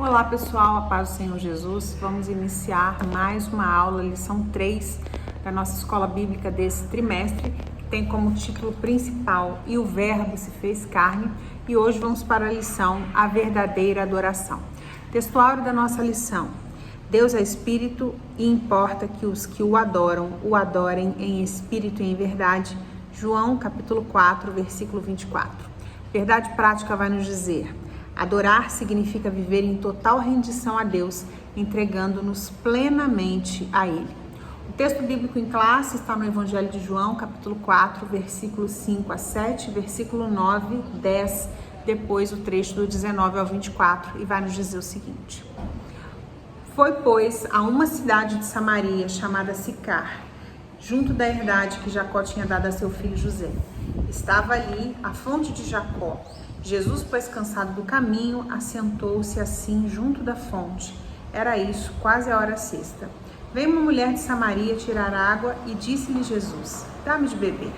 Olá pessoal, a paz do Senhor Jesus. Vamos iniciar mais uma aula, lição 3 da nossa escola bíblica desse trimestre, que tem como título principal "E o Verbo se fez carne", e hoje vamos para a lição "A verdadeira adoração". Textuário da nossa lição: Deus é espírito e importa que os que o adorem em espírito e em verdade. João capítulo 4, versículo 24. Verdade prática vai nos dizer: adorar significa viver em total rendição a Deus, entregando-nos plenamente a Ele. O texto bíblico em classe está no Evangelho de João, capítulo 4, versículos 5 a 7, versículo 9, 10, depois o trecho do 19 ao 24, e vai nos dizer o seguinte: Foi, pois, a uma cidade de Samaria, chamada Sicar, junto da herdade que Jacó tinha dado a seu filho José. Estava ali a fonte de Jacó. Jesus, pois cansado do caminho, assentou-se assim junto da fonte. Era isso, quase a hora sexta. Veio uma mulher de Samaria tirar água e disse-lhe Jesus: Dá-me de beber.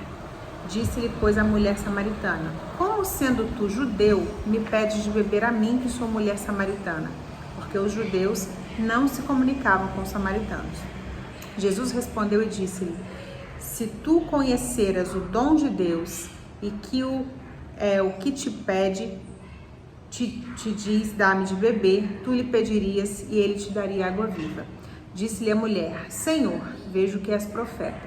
Disse-lhe, pois, a mulher samaritana: Como, sendo tu judeu, me pedes de beber a mim, que sou mulher samaritana? Porque os judeus não se comunicavam com os samaritanos. Jesus respondeu e disse-lhe: Se tu conheceras o dom de Deus e que o que te pede, te diz, dá-me de beber, tu lhe pedirias e ele te daria água viva. Disse-lhe a mulher: Senhor, vejo que és profeta.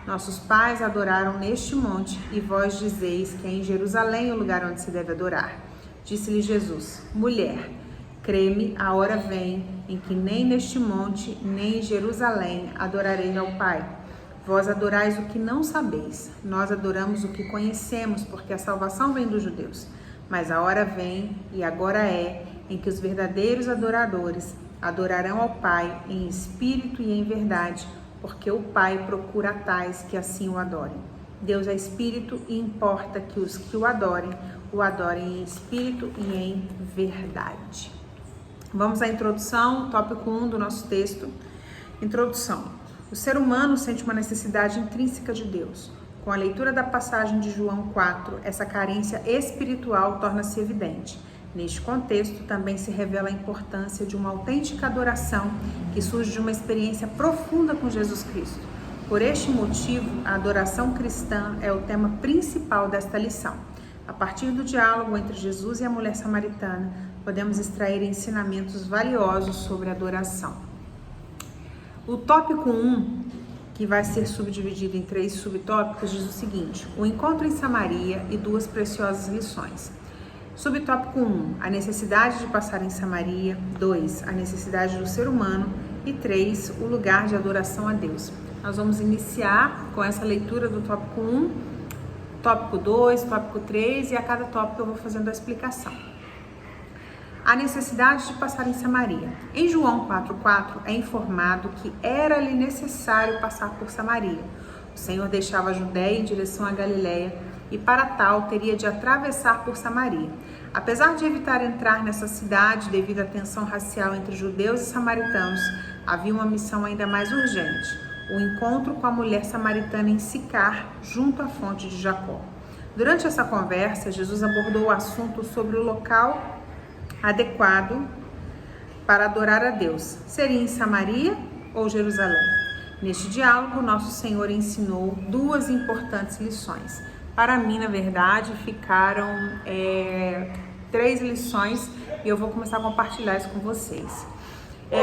Nossos pais adoraram neste monte e vós dizeis que é em Jerusalém o lugar onde se deve adorar. Disse-lhe Jesus: Mulher, crê-me, a hora vem em que nem neste monte, nem em Jerusalém adorarei ao Pai. Vós adorais o que não sabeis, nós adoramos o que conhecemos, porque a salvação vem dos judeus. Mas a hora vem, e agora é, em que os verdadeiros adoradores adorarão ao Pai em espírito e em verdade, porque o Pai procura tais que assim o adorem. Deus é espírito e importa que os que o adorem em espírito e em verdade. Vamos à introdução, tópico 1 do nosso texto. Introdução. O ser humano sente uma necessidade intrínseca de Deus. Com a leitura da passagem de João 4, essa carência espiritual torna-se evidente. Neste contexto, também se revela a importância de uma autêntica adoração que surge de uma experiência profunda com Jesus Cristo. Por este motivo, a adoração cristã é o tema principal desta lição. A partir do diálogo entre Jesus e a mulher samaritana, podemos extrair ensinamentos valiosos sobre a adoração. O tópico 1, que vai ser subdividido em 3 subtópicos, diz o seguinte: o encontro em Samaria e 2 preciosas lições. Subtópico 1, a necessidade de passar em Samaria. 2, a necessidade do ser humano. E 3, o lugar de adoração a Deus. Nós vamos iniciar com essa leitura do tópico 1, tópico 2, tópico 3, e a cada tópico eu vou fazendo a explicação. A necessidade de passar em Samaria. Em João 4,4 é informado que era-lhe necessário passar por Samaria. O Senhor deixava a Judéia em direção à Galiléia e para tal teria de atravessar por Samaria. Apesar de evitar entrar nessa cidade devido à tensão racial entre judeus e samaritanos, havia uma missão ainda mais urgente: o encontro com a mulher samaritana em Sicar, junto à fonte de Jacó. Durante essa conversa, Jesus abordou o assunto sobre o local adequado para adorar a Deus. Seria em Samaria ou Jerusalém? Neste diálogo, nosso Senhor ensinou 2 importantes lições. Para mim, na verdade, ficaram 3 lições e eu vou começar a compartilhar isso com vocês.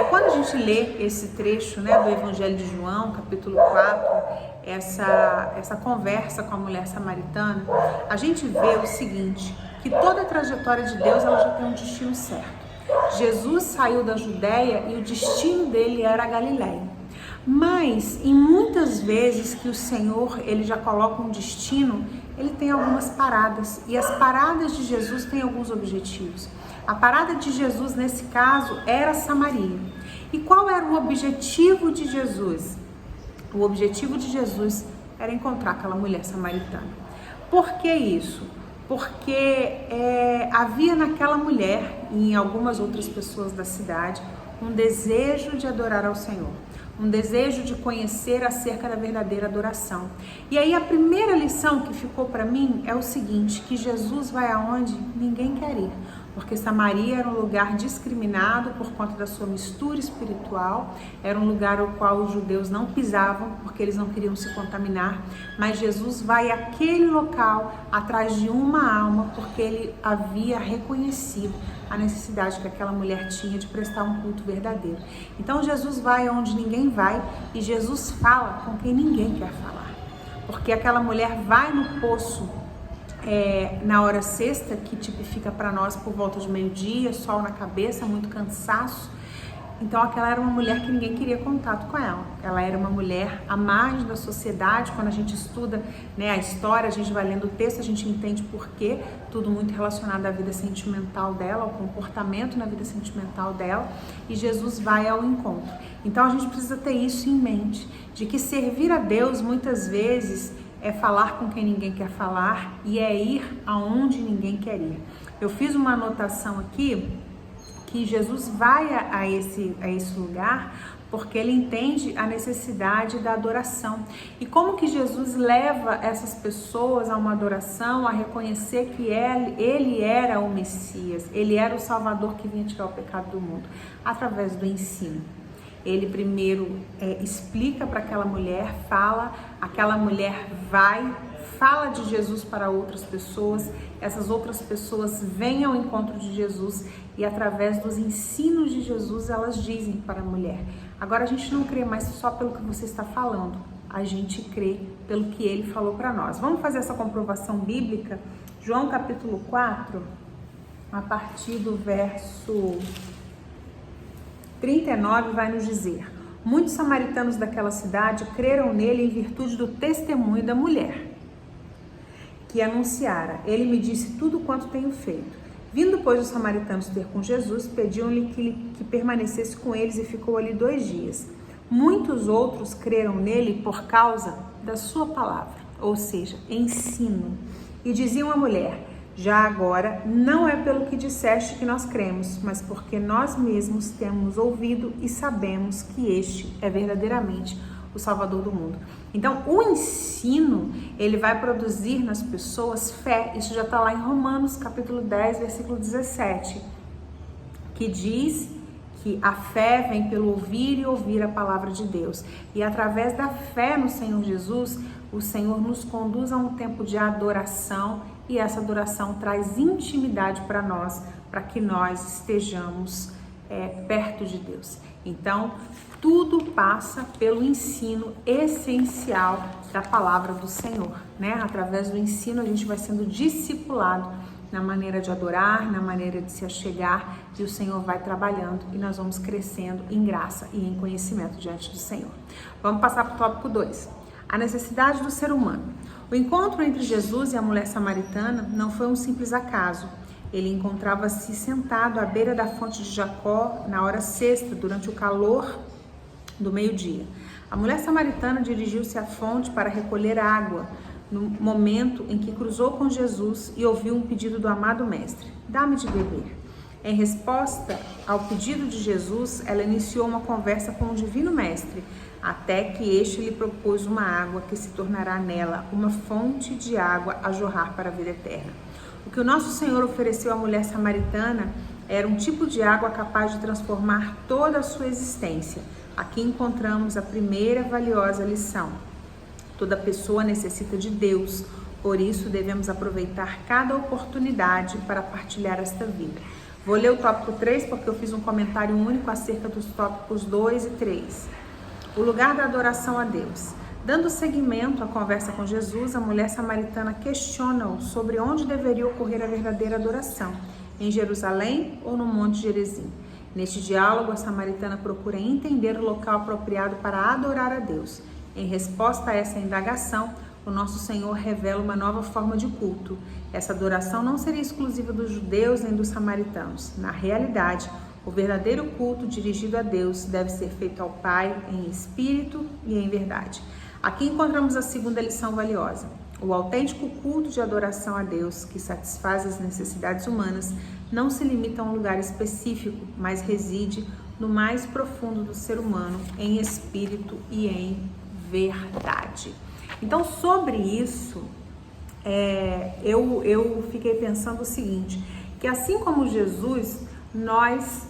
Quando a gente lê esse trecho, do Evangelho de João, capítulo 4, essa conversa com a mulher samaritana, a gente vê o seguinte: que toda a trajetória de Deus ela já tem um destino certo. Jesus saiu da Judéia e o destino dele era a Galiléia. Mas, em muitas vezes que o Senhor ele já coloca um destino, ele tem algumas paradas. E as paradas de Jesus têm alguns objetivos. A parada de Jesus, nesse caso, era Samaria. E qual era o objetivo de Jesus? O objetivo de Jesus era encontrar aquela mulher samaritana. Por que isso? Porque havia naquela mulher e em algumas outras pessoas da cidade um desejo de adorar ao Senhor, um desejo de conhecer acerca da verdadeira adoração. E aí a primeira lição que ficou para mim é o seguinte: que Jesus vai aonde ninguém quer ir. porque Samaria era um lugar discriminado por conta da sua mistura espiritual, era um lugar ao qual os judeus não pisavam, porque eles não queriam se contaminar, mas Jesus vai àquele local atrás de uma alma, porque ele havia reconhecido a necessidade que aquela mulher tinha de prestar um culto verdadeiro. Então Jesus vai onde ninguém vai e Jesus fala com quem ninguém quer falar, porque aquela mulher vai no poço na hora sexta, que tipifica para nós por volta de meio-dia, sol na cabeça, muito cansaço. Então aquela era uma mulher que ninguém queria contato com ela. Ela era uma mulher à margem da sociedade. Quando a gente estuda, né, a história, a gente vai lendo o texto, a gente entende por quê, tudo muito relacionado à vida sentimental dela, ao comportamento na vida sentimental dela, e Jesus vai ao encontro. Então a gente precisa ter isso em mente, de que servir a Deus muitas vezes é falar com quem ninguém quer falar e é ir aonde ninguém quer ir. Eu fiz uma anotação aqui que Jesus vai a esse lugar porque ele entende a necessidade da adoração. E como que Jesus leva essas pessoas a uma adoração, a reconhecer que ele era o Messias, ele era o Salvador que vinha tirar o pecado do mundo? Através do ensino. Ele primeiro explica para aquela mulher, aquela mulher fala de Jesus para outras pessoas, essas outras pessoas vêm ao encontro de Jesus e através dos ensinos de Jesus elas dizem para a mulher: agora a gente não crê mais só pelo que você está falando, a gente crê pelo que ele falou para nós. Vamos fazer essa comprovação bíblica? João capítulo 4, a partir do verso 39 vai nos dizer: muitos samaritanos daquela cidade creram nele em virtude do testemunho da mulher que anunciara: ele me disse tudo quanto tenho feito. Vindo, pois, os samaritanos ter com Jesus, pediam-lhe que permanecesse com eles e ficou ali 2 dias. Muitos outros creram nele por causa da sua palavra, ou seja, ensino, e diziam à mulher: já agora não é pelo que disseste que nós cremos, mas porque nós mesmos temos ouvido e sabemos que este é verdadeiramente o Salvador do mundo. Então, o ensino, ele vai produzir nas pessoas fé. Isso já está lá em Romanos, capítulo 10, versículo 17, que diz que a fé vem pelo ouvir e ouvir a palavra de Deus. E através da fé no Senhor Jesus, o Senhor nos conduz a um tempo de adoração, e essa adoração traz intimidade para nós, para que nós estejamos perto de Deus. Então, tudo passa pelo ensino essencial da palavra do Senhor, né? Através do ensino a gente vai sendo discipulado na maneira de adorar, na maneira de se achegar, e o Senhor vai trabalhando e nós vamos crescendo em graça e em conhecimento diante do Senhor. Vamos passar para o tópico 2. A necessidade do ser humano. O encontro entre Jesus e a mulher samaritana não foi um simples acaso. Ele encontrava-se sentado à beira da fonte de Jacó na hora sexta, durante o calor do meio-dia. A mulher samaritana dirigiu-se à fonte para recolher água no momento em que cruzou com Jesus e ouviu um pedido do amado mestre: dá-me de beber. Em resposta ao pedido de Jesus, ela iniciou uma conversa com o divino mestre, até que este lhe propôs uma água que se tornará nela uma fonte de água a jorrar para a vida eterna. O que o nosso Senhor ofereceu à mulher samaritana era um tipo de água capaz de transformar toda a sua existência. Aqui encontramos a primeira valiosa lição: toda pessoa necessita de Deus, por isso devemos aproveitar cada oportunidade para partilhar esta vida. Vou ler o tópico 3 porque eu fiz um comentário único acerca dos tópicos 2 e 3. O lugar da adoração a Deus. Dando seguimento à conversa com Jesus, a mulher samaritana questiona-o sobre onde deveria ocorrer a verdadeira adoração, em Jerusalém ou no Monte Gerizim. Neste diálogo, a samaritana procura entender o local apropriado para adorar a Deus. Em resposta a essa indagação, o nosso Senhor revela uma nova forma de culto. Essa adoração não seria exclusiva dos judeus nem dos samaritanos. Na realidade, o verdadeiro culto dirigido a Deus deve ser feito ao Pai em espírito e em verdade. Aqui encontramos a segunda lição valiosa. O autêntico culto de adoração a Deus, que satisfaz as necessidades humanas, não se limita a um lugar específico, mas reside no mais profundo do ser humano, em espírito e em verdade. Então, sobre isso, eu fiquei pensando o seguinte, que que assim como Jesus, nós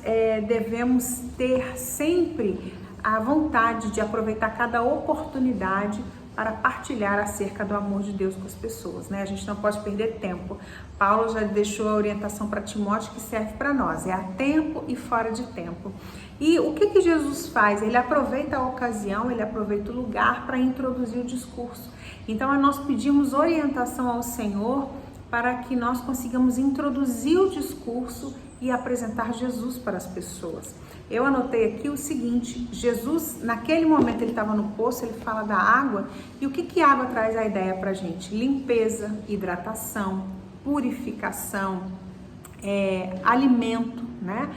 devemos ter sempre a vontade de aproveitar cada oportunidade para partilhar acerca do amor de Deus com as pessoas, né? A gente não pode perder tempo. Paulo já deixou a orientação para Timóteo que serve para nós, é a tempo e fora de tempo. E o que Jesus faz? Ele aproveita a ocasião, ele aproveita o lugar para introduzir o discurso. Então, nós pedimos orientação ao Senhor para que nós consigamos introduzir o discurso e apresentar Jesus para as pessoas. Eu anotei aqui o seguinte: Jesus, naquele momento ele estava no poço, ele fala da água, e o que a água traz a ideia para a gente? Limpeza, hidratação, purificação, alimento, né?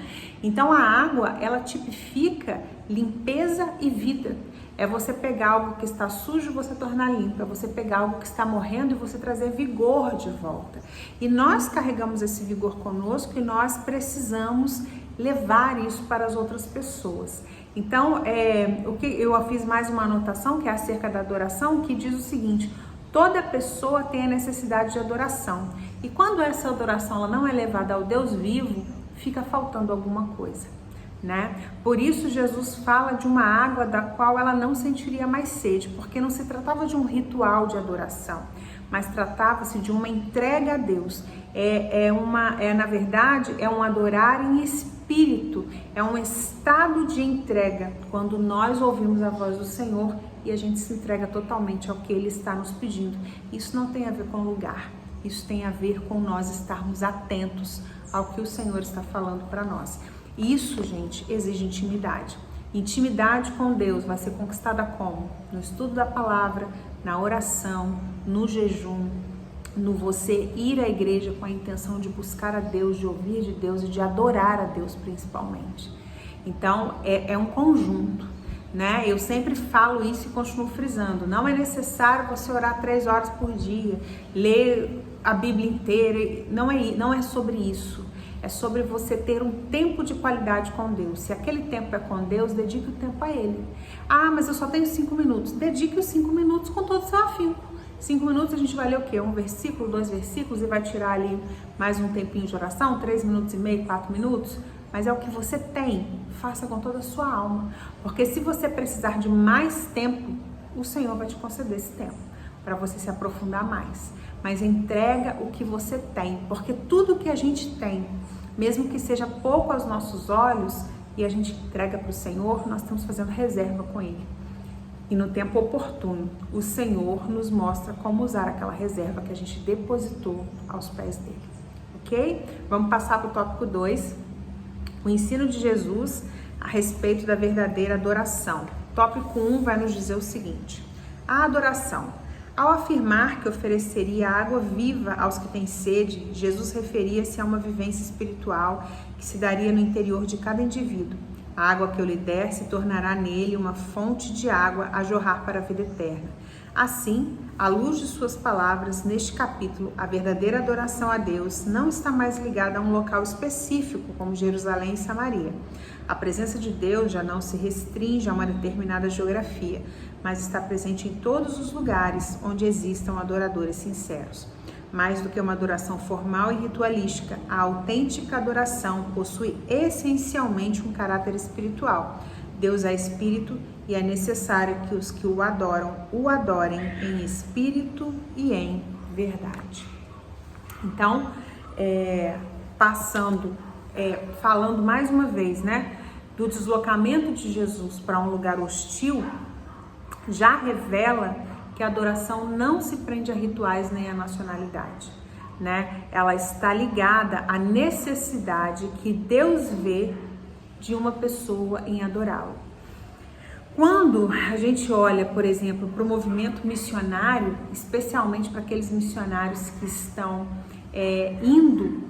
Então a água, ela tipifica limpeza e vida. É você pegar algo que está sujo e você tornar limpo. É você pegar algo que está morrendo e você trazer vigor de volta. E nós carregamos esse vigor conosco e nós precisamos levar isso para as outras pessoas. Então, o que eu fiz mais uma anotação, que é acerca da adoração, que diz o seguinte: toda pessoa tem a necessidade de adoração. E quando essa adoração ela não é levada ao Deus vivo, fica faltando alguma coisa, né? Por isso Jesus fala de uma água da qual ela não sentiria mais sede, porque não se tratava de um ritual de adoração, mas tratava-se de uma entrega a Deus. Na verdade, é um adorar em espírito, é um estado de entrega, quando nós ouvimos a voz do Senhor e a gente se entrega totalmente ao que Ele está nos pedindo. Isso não tem a ver com lugar, isso tem a ver com nós estarmos atentos ao que o Senhor está falando para nós. Isso, gente, exige intimidade. Intimidade com Deus vai ser conquistada como? No estudo da palavra, na oração, no jejum, no você ir à igreja com a intenção de buscar a Deus, de ouvir de Deus e de adorar a Deus principalmente. Então, é um conjunto, né? Eu sempre falo isso e continuo frisando. Não é necessário você orar 3 horas por dia, ler a Bíblia inteira, não é sobre isso. É sobre você ter um tempo de qualidade com Deus. Se aquele tempo é com Deus, dedique o tempo a Ele. Ah, mas eu só tenho 5 minutos. Dedique os 5 minutos com todo o seu afinco. 5 minutos a gente vai ler o quê? 1 versículo, 2 versículos e vai tirar ali mais um tempinho de oração, 3 minutos e meio, 4 minutos. Mas é o que você tem. Faça com toda a sua alma. Porque se você precisar de mais tempo, o Senhor vai te conceder esse tempo para você se aprofundar mais. Mas entrega o que você tem, porque tudo que a gente tem, mesmo que seja pouco aos nossos olhos, e a gente entrega para o Senhor, nós estamos fazendo reserva com Ele. E no tempo oportuno, o Senhor nos mostra como usar aquela reserva que a gente depositou aos pés dele. Ok? Vamos passar para o tópico 2, o ensino de Jesus a respeito da verdadeira adoração. Tópico 1 vai nos dizer o seguinte: a adoração. Ao afirmar que ofereceria água viva aos que têm sede, Jesus referia-se a uma vivência espiritual que se daria no interior de cada indivíduo. A água que eu lhe der se tornará nele uma fonte de água a jorrar para a vida eterna. Assim, à luz de suas palavras, neste capítulo, a verdadeira adoração a Deus não está mais ligada a um local específico, como Jerusalém e Samaria. A presença de Deus já não se restringe a uma determinada geografia, mas está presente em todos os lugares onde existam adoradores sinceros. Mais do que uma adoração formal e ritualística, a autêntica adoração possui essencialmente um caráter espiritual. Deus é espírito e é necessário que os que o adorem em espírito e em verdade. Então, falando mais uma vez, né, do deslocamento de Jesus para um lugar hostil, já revela que a adoração não se prende a rituais nem a nacionalidade, né? Ela está ligada à necessidade que Deus vê de uma pessoa em adorá-lo. Quando a gente olha, por exemplo, para o movimento missionário, especialmente para aqueles missionários que estão indo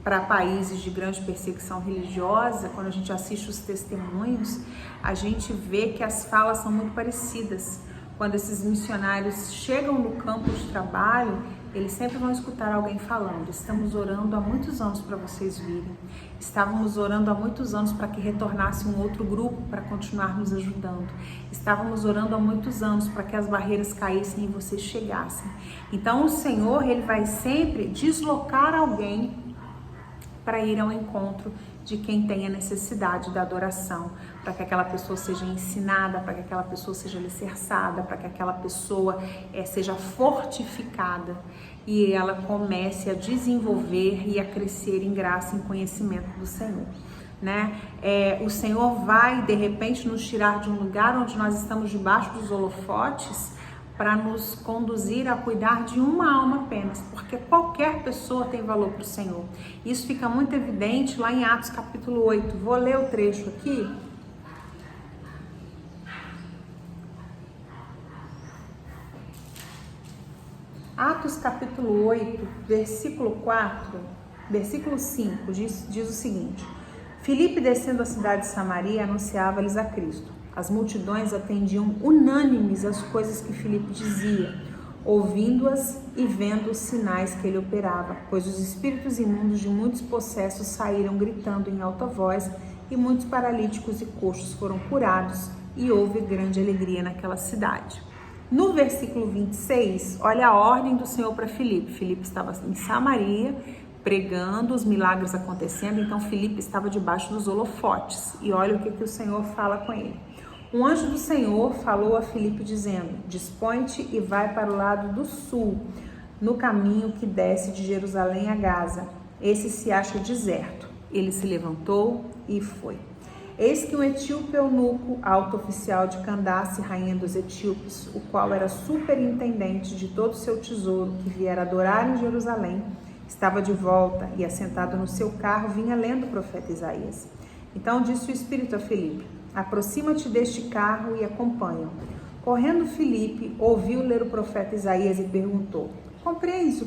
para países de grande perseguição religiosa, quando a gente assiste os testemunhos, a gente vê que as falas são muito parecidas. Quando esses missionários chegam no campo de trabalho, eles sempre vão escutar alguém falando: estamos orando há muitos anos para vocês virem. Estávamos orando há muitos anos para que retornasse um outro grupo para continuar nos ajudando. Estávamos orando há muitos anos para que as barreiras caíssem e vocês chegassem. Então o Senhor, Ele vai sempre deslocar alguém para ir ao encontro de quem tem a necessidade da adoração, para que aquela pessoa seja ensinada, para que aquela pessoa seja alicerçada, para que aquela pessoa seja fortificada e ela comece a desenvolver e a crescer em graça e em conhecimento do Senhor. Né? O Senhor vai de repente nos tirar de um lugar onde nós estamos debaixo dos holofotes para nos conduzir a cuidar de uma alma apenas, porque qualquer pessoa tem valor para o Senhor. Isso fica muito evidente lá em Atos capítulo 8. Vou ler o trecho aqui. Atos capítulo 8, versículo 4, versículo 5, diz o seguinte: Filipe, descendo a cidade de Samaria, anunciava-lhes a Cristo. As multidões atendiam unânimes às coisas que Filipe dizia, ouvindo-as e vendo os sinais que ele operava, pois os espíritos imundos de muitos possessos saíram gritando em alta voz, e muitos paralíticos e coxos foram curados, e houve grande alegria naquela cidade. No versículo 26, olha a ordem do Senhor para Filipe. Filipe estava em Samaria, pregando, os milagres acontecendo, então Filipe estava debaixo dos holofotes. E olha o que o Senhor fala com ele. Um anjo do Senhor falou a Filipe dizendo: dispõe-te e vai para o lado do sul, no caminho que desce de Jerusalém a Gaza. Esse se acha deserto. Ele se levantou e foi. Eis que um etíope eunuco, alto oficial de Candace, rainha dos etíopes, o qual era superintendente de todo o seu tesouro, que viera adorar em Jerusalém, estava de volta e, assentado no seu carro, vinha lendo o profeta Isaías. Então disse o Espírito a Filipe: aproxima-te deste carro e acompanha-o. Correndo Filipe, ouviu ler o profeta Isaías e perguntou: compreendes o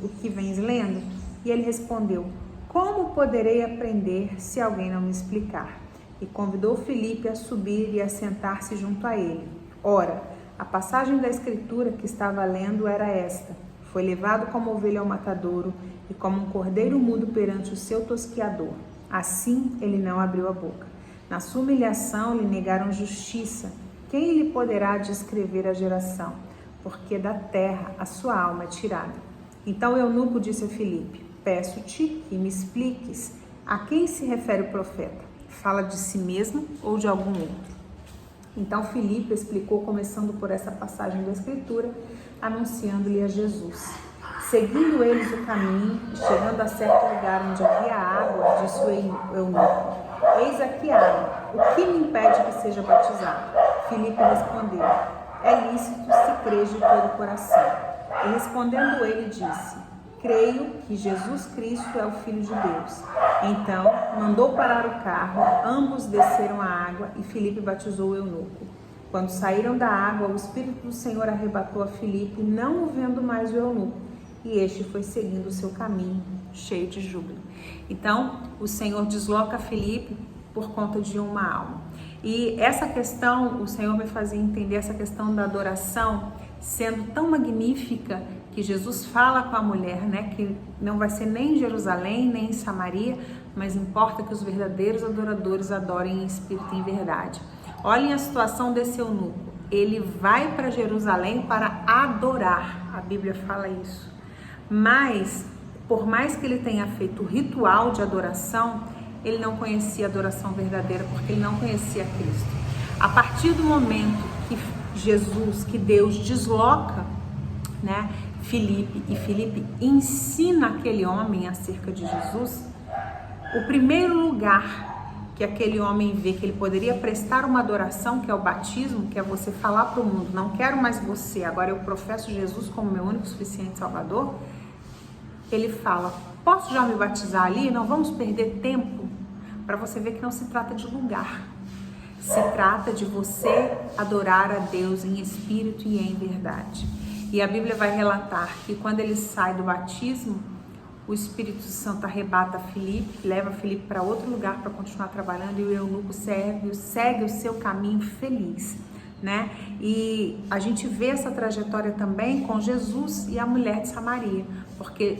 que vens lendo? E ele respondeu: como poderei aprender se alguém não me explicar? E convidou Filipe a subir e a sentar-se junto a ele. Ora, a passagem da escritura que estava lendo era esta: foi levado como ovelha ao matadouro e como um cordeiro mudo perante o seu tosquiador. Assim ele não abriu a boca. Na sua humilhação lhe negaram justiça. Quem lhe poderá descrever a geração? Porque da terra a sua alma é tirada. Então o eunuco disse a Filipe: peço-te que me expliques a quem se refere o profeta. Fala de si mesmo ou de algum outro? Então Filipe explicou, começando por essa passagem da escritura, anunciando-lhe a Jesus. Seguindo eles o caminho, chegando a certo lugar onde havia água, disse o eunuco: eis aqui água, o que me impede que seja batizado? Filipe respondeu: é lícito se crês de todo o coração. E respondendo ele disse: creio que Jesus Cristo é o Filho de Deus. Então mandou parar o carro, ambos desceram a água e Filipe batizou o eunuco. Quando saíram da água, o Espírito do Senhor arrebatou a Filipe, não o vendo mais o eunuco, e este foi seguindo o seu caminho, cheio de júbilo. Então, o Senhor desloca Filipe por conta de uma alma. E essa questão, o Senhor me fazia entender essa questão da adoração sendo tão magnífica, que Jesus fala com a mulher, né, que não vai ser nem em Jerusalém, nem em Samaria, mas importa que os verdadeiros adoradores adorem em espírito e em verdade. Olhem a situação desse eunuco. Ele vai para Jerusalém para adorar, a Bíblia fala isso. Mas, por mais que ele tenha feito o ritual de adoração, ele não conhecia a adoração verdadeira, porque ele não conhecia Cristo. A partir do momento que Jesus, que Deus desloca, né, Filipe, e Filipe ensina aquele homem acerca de Jesus, o primeiro lugar que aquele homem vê que ele poderia prestar uma adoração, que é o batismo, que é você falar para o mundo: não quero mais você, agora eu professo Jesus como meu único e suficiente Salvador. Ele fala: posso já me batizar ali? Não vamos perder tempo. Para você ver que não se trata de lugar, se trata de você adorar a Deus em espírito e em verdade. E a Bíblia vai relatar que quando ele sai do batismo, o Espírito Santo arrebata Filipe, leva Filipe para outro lugar para continuar trabalhando, e o eunuco segue o seu caminho feliz, né? E a gente vê essa trajetória também com Jesus e a mulher de Samaria, porque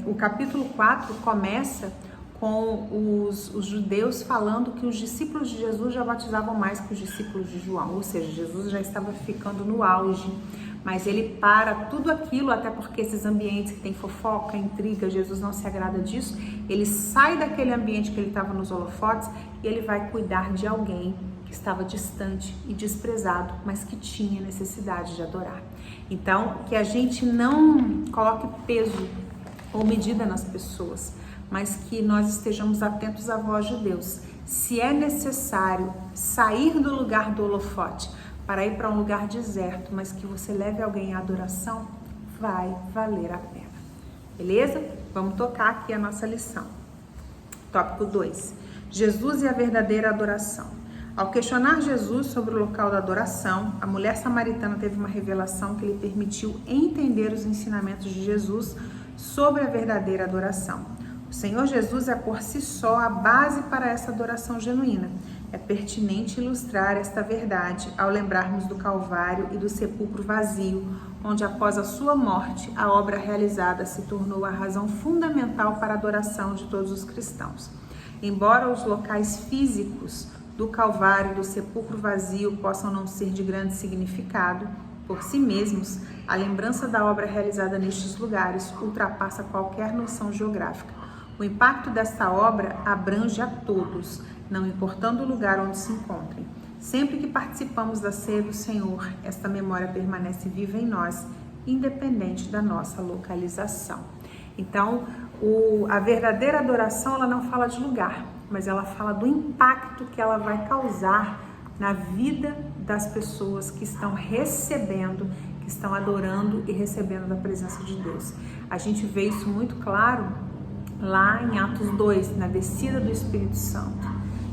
o capítulo 4 começa com os judeus falando que os discípulos de Jesus já batizavam mais que os discípulos de João, ou seja, Jesus já estava ficando no auge. mas ele para tudo aquilo, até porque esses ambientes que tem fofoca, intriga, Jesus não se agrada disso. Ele sai daquele ambiente que ele estava nos holofotes e ele vai cuidar de alguém que estava distante e desprezado, mas que tinha necessidade de adorar. Então, que a gente não coloque peso ou medida nas pessoas, mas que nós estejamos atentos à voz de Deus. Se é necessário sair do lugar do holofote para ir para um lugar deserto, mas que você leve alguém à adoração, vai valer a pena. Beleza? Vamos tocar aqui a nossa lição. Tópico 2. Jesus e a verdadeira adoração. Ao questionar Jesus sobre o local da adoração, a mulher samaritana teve uma revelação que lhe permitiu entender os ensinamentos de Jesus sobre a verdadeira adoração. O Senhor Jesus é por si só a base para essa adoração genuína. É pertinente ilustrar esta verdade ao lembrarmos do Calvário e do sepulcro vazio, onde após a sua morte, a obra realizada se tornou a razão fundamental para a adoração de todos os cristãos. Embora os locais físicos do Calvário e do sepulcro vazio possam não ser de grande significado, por si mesmos, a lembrança da obra realizada nestes lugares ultrapassa qualquer noção geográfica. O impacto desta obra abrange a todos, não importando o lugar onde se encontrem. Sempre que participamos da ceia do Senhor, esta memória permanece viva em nós, independente da nossa localização. Então, a verdadeira adoração, ela não fala de lugar, mas ela fala do impacto que ela vai causar na vida das pessoas que estão recebendo, que estão adorando e recebendo da presença de Deus. A gente vê isso muito claro lá em Atos 2, na descida do Espírito Santo,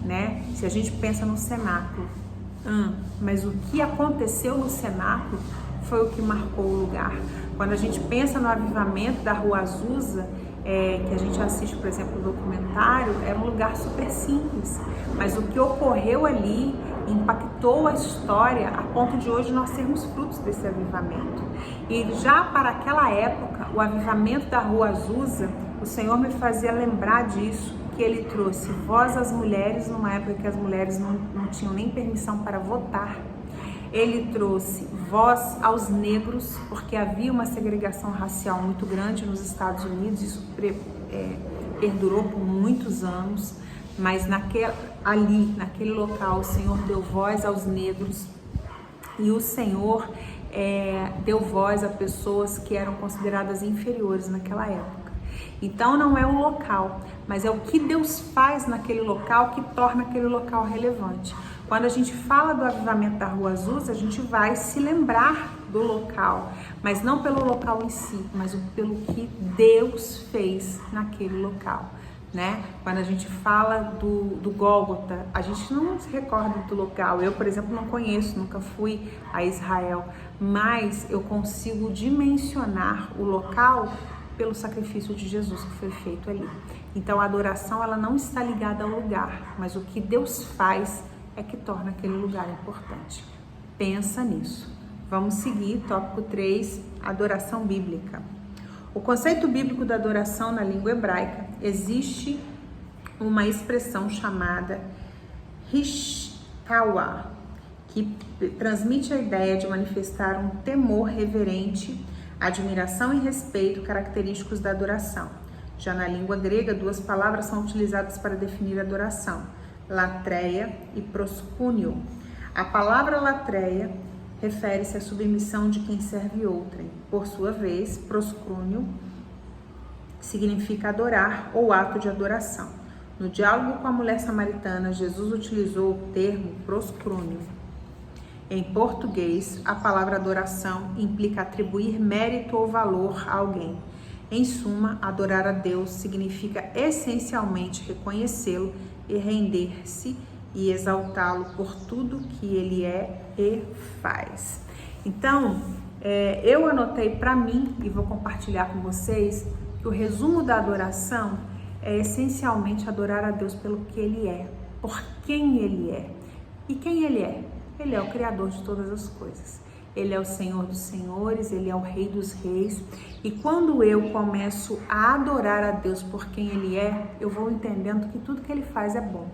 né? Se a gente pensa no cenáculo, mas o que aconteceu no cenáculo foi o que marcou o lugar. Quando a gente pensa no avivamento da Rua Azusa, que a gente assiste, por exemplo, o documentário, era um lugar super simples, mas o que ocorreu ali impactou a história a ponto de hoje nós sermos frutos desse avivamento. E já para aquela época, o avivamento da Rua Azusa, o Senhor me fazia lembrar disso, que Ele trouxe voz às mulheres, numa época que as mulheres não tinham nem permissão para votar. Ele trouxe voz aos negros, porque havia uma segregação racial muito grande nos Estados Unidos, isso perdurou por muitos anos, mas naquele local o Senhor deu voz aos negros e o Senhor deu voz a pessoas que eram consideradas inferiores naquela época. Então não é o local, mas é o que Deus faz naquele local que torna aquele local relevante. Quando a gente fala do avivamento da Rua Azusa, a gente vai se lembrar do local, mas não pelo local em si, mas pelo que Deus fez naquele local, né? Quando a gente fala do Gólgota, a gente não se recorda do local. Eu, por exemplo, não conheço, nunca fui a Israel, mas eu consigo dimensionar o local pelo sacrifício de Jesus que foi feito ali. Então a adoração, ela não está ligada ao lugar, mas o que Deus faz é que torna aquele lugar importante. Pensa nisso. Vamos seguir, tópico 3, adoração bíblica. O conceito bíblico da adoração na língua hebraica, existe uma expressão chamada Hishtawa, que transmite a ideia de manifestar um temor reverente, admiração e respeito característicos da adoração. Já na língua grega, duas palavras são utilizadas para definir adoração: latreia e proscúnio. A palavra latreia refere-se à submissão de quem serve outrem. Por sua vez, proscúnio significa adorar ou ato de adoração. No diálogo com a mulher samaritana, Jesus utilizou o termo proscúnio. Em português, a palavra adoração implica atribuir mérito ou valor a alguém. Em suma, adorar a Deus significa essencialmente reconhecê-lo e render-se e exaltá-lo por tudo que ele é e faz. Então, eu anotei para mim e vou compartilhar com vocês que o resumo da adoração é essencialmente adorar a Deus pelo que ele é, por quem ele é. E quem ele é? Ele é o Criador de todas as coisas. Ele é o Senhor dos senhores, Ele é o Rei dos reis. E quando eu começo a adorar a Deus por quem Ele é, eu vou entendendo que tudo que Ele faz é bom.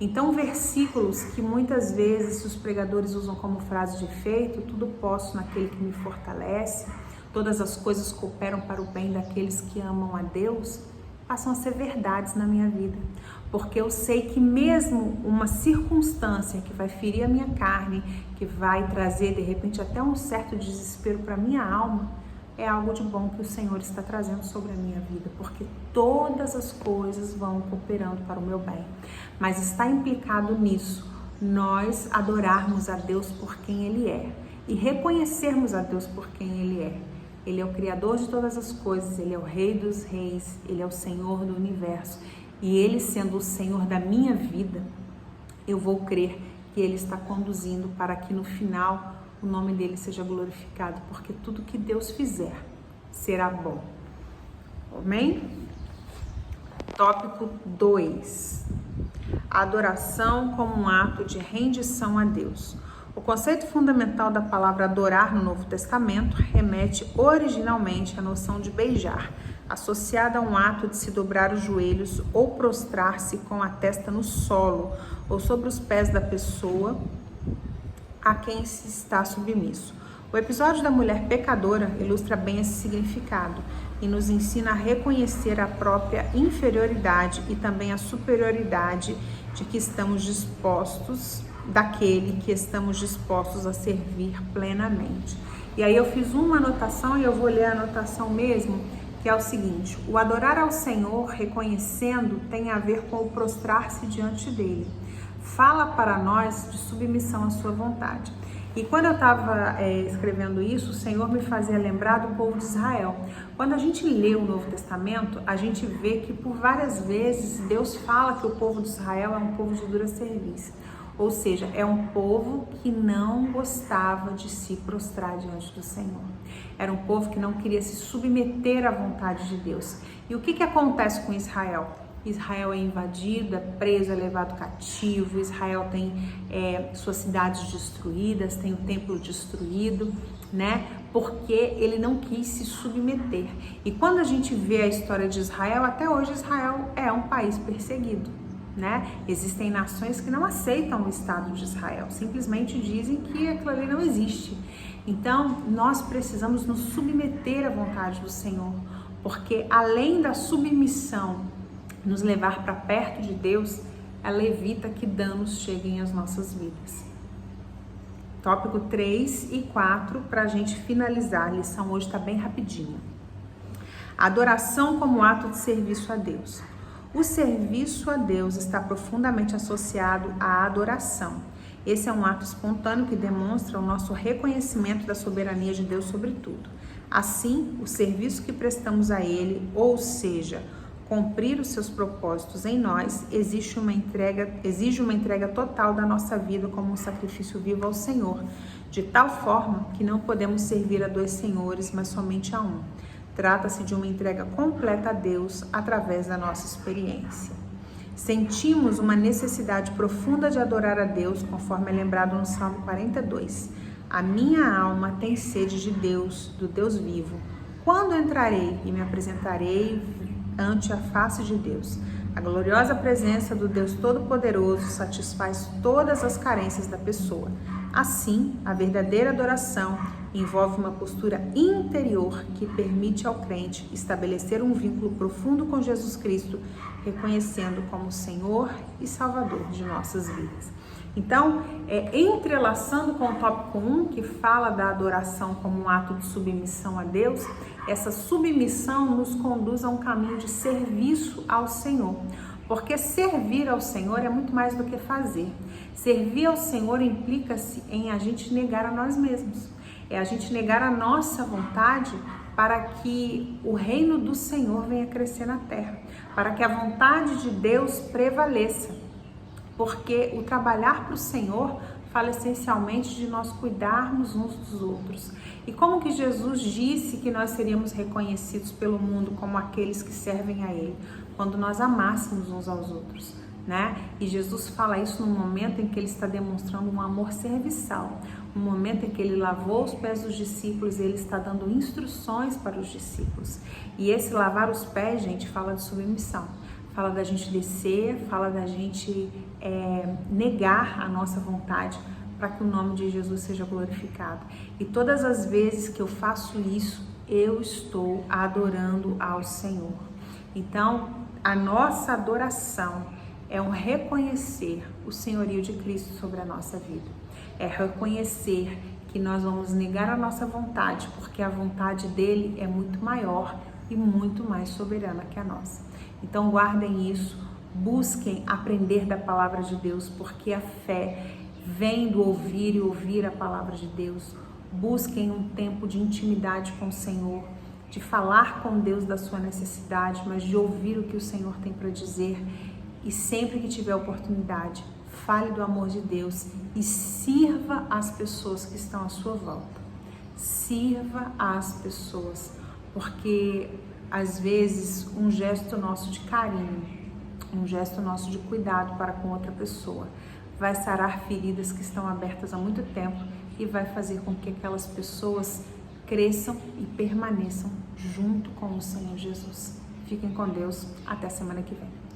Então, versículos que muitas vezes os pregadores usam como frase de efeito, tudo posso naquele que me fortalece, todas as coisas cooperam para o bem daqueles que amam a Deus, passam a ser verdades na minha vida. Porque eu sei que mesmo uma circunstância que vai ferir a minha carne, que vai trazer de repente até um certo desespero para a minha alma, é algo de bom que o Senhor está trazendo sobre a minha vida, porque todas as coisas vão cooperando para o meu bem. Mas está implicado nisso, nós adorarmos a Deus por quem Ele é e reconhecermos a Deus por quem Ele é. Ele é o Criador de todas as coisas, Ele é o Rei dos Reis, Ele é o Senhor do Universo. E Ele sendo o Senhor da minha vida, eu vou crer que Ele está conduzindo para que no final o nome dele seja glorificado, porque tudo que Deus fizer será bom. Amém? Tópico 2. A adoração como um ato de rendição a Deus. O conceito fundamental da palavra adorar no Novo Testamento remete originalmente à noção de beijar, associada a um ato de se dobrar os joelhos ou prostrar-se com a testa no solo ou sobre os pés da pessoa a quem se está submisso. O episódio da mulher pecadora ilustra bem esse significado e nos ensina a reconhecer a própria inferioridade e também a superioridade de que estamos dispostos, daquele que estamos dispostos a servir plenamente. E aí eu fiz uma anotação e eu vou ler a anotação mesmo, que é o seguinte: o adorar ao Senhor reconhecendo tem a ver com o prostrar-se diante dele. Fala para nós de submissão à sua vontade. E quando eu estava escrevendo isso, o Senhor me fazia lembrar do povo de Israel. Quando a gente lê o Novo Testamento, a gente vê que por várias vezes Deus fala que o povo de Israel é um povo de dura serviço. Ou seja, é um povo que não gostava de se prostrar diante do Senhor. Era um povo que não queria se submeter à vontade de Deus. E o que acontece com Israel? Israel é invadido, é preso, é levado cativo. Israel tem suas cidades destruídas, tem o templo destruído, né? Porque ele não quis se submeter. E quando a gente vê a história de Israel, até hoje Israel é um país perseguido, né? Existem nações que não aceitam o Estado de Israel, simplesmente dizem que aquilo ali não existe. Então, nós precisamos nos submeter à vontade do Senhor, porque além da submissão nos levar para perto de Deus, ela evita que danos cheguem às nossas vidas. Tópico 3 e 4, para a gente finalizar, a lição hoje está bem rapidinha. Adoração como ato de serviço a Deus. O serviço a Deus está profundamente associado à adoração. Esse é um ato espontâneo que demonstra o nosso reconhecimento da soberania de Deus sobre tudo. Assim, o serviço que prestamos a Ele, ou seja, cumprir os seus propósitos em nós, exige uma entrega total da nossa vida como um sacrifício vivo ao Senhor, de tal forma que não podemos servir a dois senhores, mas somente a um. Trata-se de uma entrega completa a Deus através da nossa experiência. Sentimos uma necessidade profunda de adorar a Deus, conforme é lembrado no Salmo 42. A minha alma tem sede de Deus, do Deus vivo. Quando entrarei e me apresentarei ante a face de Deus? A gloriosa presença do Deus Todo-Poderoso satisfaz todas as carências da pessoa. Assim, a verdadeira adoração envolve uma postura interior que permite ao crente estabelecer um vínculo profundo com Jesus Cristo, reconhecendo como Senhor e Salvador de nossas vidas. Então, entrelaçando com o tópico 1, que fala da adoração como um ato de submissão a Deus, essa submissão nos conduz a um caminho de serviço ao Senhor. Porque servir ao Senhor é muito mais do que fazer. Servir ao Senhor implica-se em a gente negar a nós mesmos. É a gente negar a nossa vontade para que o reino do Senhor venha crescer na terra, para que a vontade de Deus prevaleça. Porque o trabalhar para o Senhor fala essencialmente de nós cuidarmos uns dos outros. E como que Jesus disse que nós seríamos reconhecidos pelo mundo como aqueles que servem a Ele? Quando nós amássemos uns aos outros, né? E Jesus fala isso no momento em que Ele está demonstrando um amor serviçal, um momento em que Ele lavou os pés dos discípulos e Ele está dando instruções para os discípulos. E esse lavar os pés, gente, fala de submissão. Fala da gente descer, fala da gente negar a nossa vontade para que o nome de Jesus seja glorificado. E todas as vezes que eu faço isso, eu estou adorando ao Senhor. Então, a nossa adoração é um reconhecer o senhorio de Cristo sobre a nossa vida. É reconhecer que nós vamos negar a nossa vontade, porque a vontade dele é muito maior e muito mais soberana que a nossa. Então guardem isso, busquem aprender da palavra de Deus, porque a fé vem do ouvir e ouvir a palavra de Deus. Busquem um tempo de intimidade com o Senhor, de falar com Deus da sua necessidade, mas de ouvir o que o Senhor tem para dizer. E sempre que tiver oportunidade, fale do amor de Deus e sirva as pessoas que estão à sua volta. Sirva as pessoas, porque às vezes um gesto nosso de carinho, um gesto nosso de cuidado para com outra pessoa vai sarar feridas que estão abertas há muito tempo e vai fazer com que aquelas pessoas cresçam e permaneçam junto com o Senhor Jesus. Fiquem com Deus, até semana que vem.